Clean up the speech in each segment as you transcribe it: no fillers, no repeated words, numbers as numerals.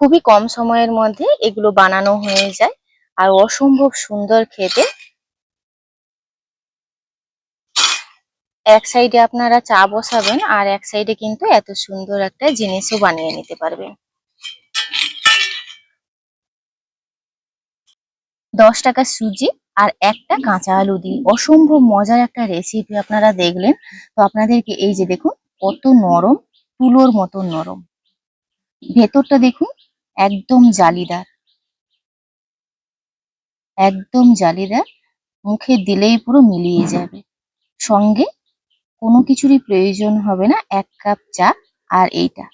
খুবই কম সময়ের মধ্যে এগুলো বানানো হয়ে যায় আর অসম্ভব সুন্দর খেতে। এক সাইডে আপনারা চা বসাবেন আর এক সাইডে কিন্তু এত সুন্দর একটা জিনিসও বানিয়ে নিতে পারবেন। 10 টাকা সুজি আর একটা কাঁচা আলু দিয়ে অসম্ভব মজার একটা রেসিপি আপনারা দেখলেন। তো আপনাদেরকে এই যে দেখুন কত নরম, তুলোর মতো নরম, ভেতরটা দেখুন একদম জালিদার, একদম জালিদার, মুখে দিলেই পুরো মিলিয়ে যাবে। সঙ্গে কোনো কিছুরই প্রয়োজন হবে না, 1 কাপ চা আর এইটা।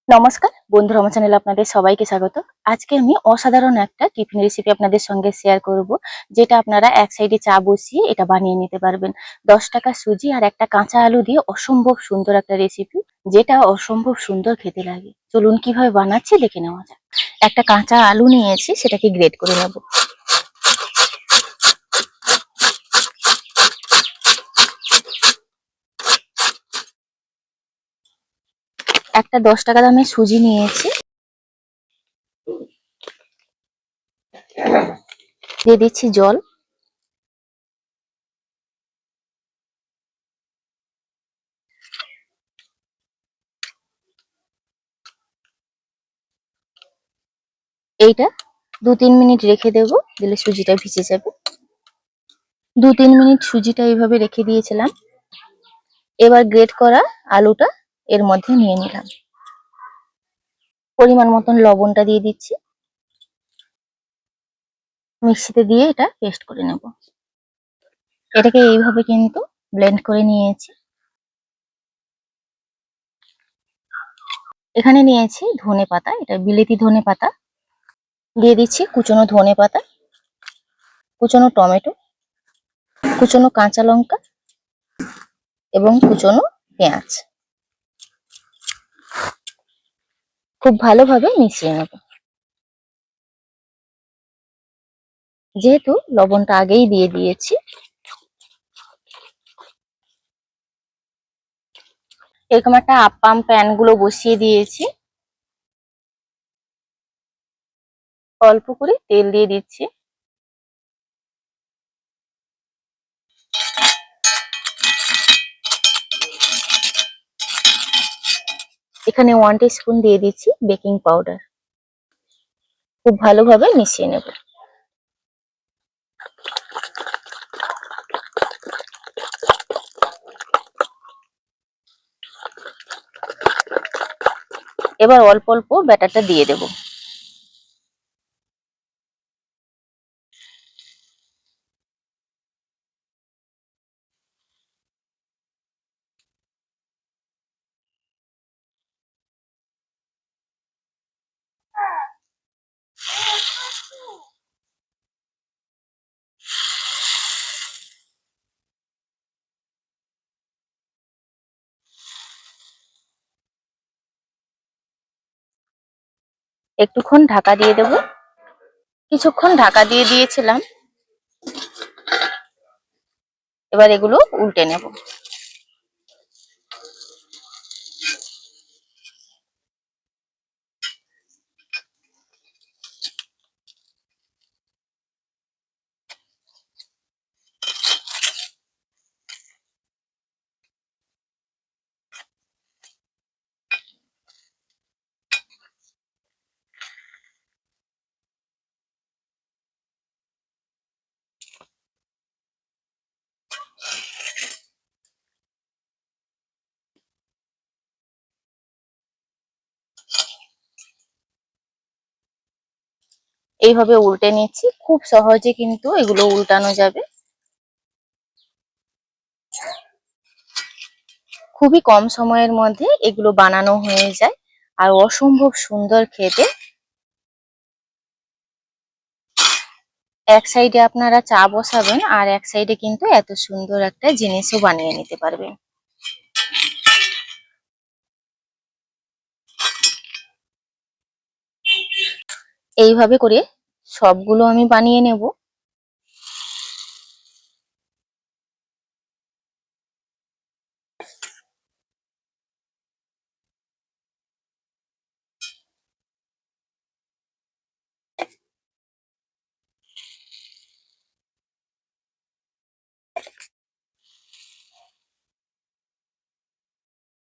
নমস্কার বন্ধুরা, আমার চ্যানেলে আপনাদের সবাইকে স্বাগত। আজকে আমি অসাধারণ একটা টিফিন রেসিপি আপনাদের সঙ্গে শেয়ার করব, যেটা আপনারা এক সাইডে চা বসিয়ে এটা বানিয়ে নিতে পারবেন। 10 টাকা সুজি আর একটা কাঁচা আলু দিয়ে অসম্ভব সুন্দর একটা রেসিপি, যেটা অসম্ভব সুন্দর খেতে লাগে। চলুন কিভাবে বানাচ্ছি দেখে নেওয়া যাক। একটা কাঁচা আলু নিয়েছি, সেটাকে গ্রেট করে নেব। একটা 10 টাকা দামের সুজি নিয়েছি, দিয়ে দিচ্ছি জল। এইটা 2-3 মিনিট রেখে দেব, দিলে সুজিটা ভিজে যাবে। 2-3 মিনিট সুজিটা এইভাবে রেখে দিয়েছিলাম। এবার গ্রেট করা আলুটা এর মধ্যে নিয়ে নিলাম। পরিমাণ মতন লবণটা দিয়ে দিচ্ছি। মিক্সিতে দিয়ে এটা পেস্ট করে নেব। এটাকে এইভাবে কিন্তু ব্লেন্ড করে নিয়েছি। এখানে নিয়েছি ধনে পাতা, এটা বিলেতি ধনে পাতা। দিয়ে দিচ্ছি কুচনো ধনে পাতা, কুচনো টমেটো, কুচনো কাঁচা লঙ্কা এবং কুচনো পেঁয়াজ। খুব ভালোভাবে মিশিয়ে নেব। যেহেতু লবণটা আগেই দিয়ে দিয়েছি, এরকম একটা আপ্পাম প্যান গুলো বসিয়ে দিয়েছি। অল্প করে তেল দিয়ে দিচ্ছি। এখানে 1 টিস্পুন দিয়ে দিচ্ছি বেকিং পাউডার। খুব ভালোভাবে মিশিয়ে নেব। এবার অল্প অল্প ব্যাটারটা দিয়ে দেব। একটুক্ষণ ঢাকা দিয়ে দেব। কিছুক্ষণ ঢাকা দিয়ে দিয়েছিলাম। এবার এগুলো উল্টে নেব। এইভাবে উল্টে নিচ্ছি। খুব সহজে কিন্তু এগুলো উল্টানো যাবে। খুবই কম সময়ের মধ্যে এগুলো বানানো হয়ে যায় আর অসম্ভব সুন্দর খেতে। এক সাইডে আপনারা চা বসাবেন আর এক সাইডে কিন্তু এত সুন্দর একটা জিনিসও বানিয়ে নিতে পারবেন। এইভাবে করে সবগুলো আমি বানিয়ে নেব।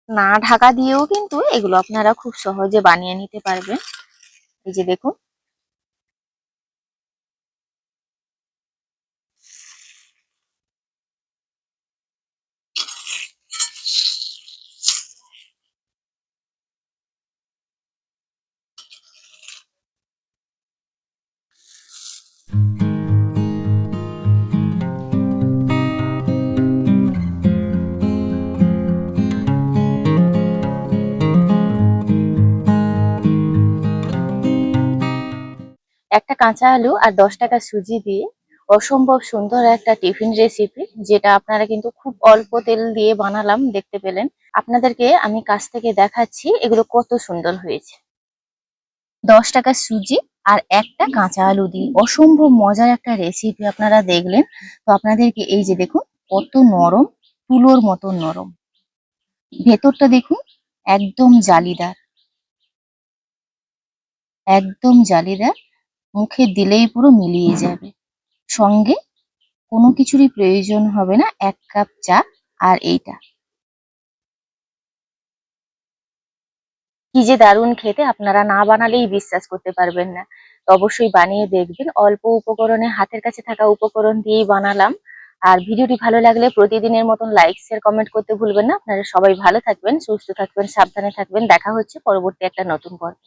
না ঢাকা দিয়েও কিন্তু এগুলো আপনারা খুব সহজে বানিয়ে নিতে পারবেন। এই যে দেখুন, একটা কাঁচা আলু আর 10 টাকা সুজি দিয়ে অসম্ভব সুন্দর একটা টিফিন রেসিপি, যেটা আপনারা কিন্তু খুব অল্প তেল দিয়ে বানালাম, দেখতে পেলেন। আপনাদেরকে আমি কাছ থেকে দেখাচ্ছি এগুলো কত সুন্দর হয়েছে। 10 টাকা সুজি আর একটা কাঁচা আলু দিয়ে অসম্ভব মজার একটা রেসিপি আপনারা দেখলেন। তো আপনাদেরকে এই যে দেখুন কত নরম, তুলোর মতো নরম। ভেতরটা দেখুন একদম জালিদার, একদম জালিদার। মুখে দিলেই পুরো মিলিয়ে যাবে। সঙ্গে কোনো কিছুরই প্রয়োজন হবে না, 1 কাপ চা আর এইটা। কি যে দারুণ খেতে, আপনারা না বানালেই বিশ্বাস করতে পারবেন না। তো অবশ্যই বানিয়ে দেখবেন। অল্প উপকরণে, হাতের কাছে থাকা উপকরণ দিয়েই বানালাম। আর ভিডিওটি ভালো লাগলে প্রতিদিনের মতন লাইক, শেয়ার, কমেন্ট করতে ভুলবেন না। আপনারা সবাই ভালো থাকবেন, সুস্থ থাকবেন, সাবধানে থাকবেন। দেখা হচ্ছে পরবর্তী একটা নতুন পর্বে।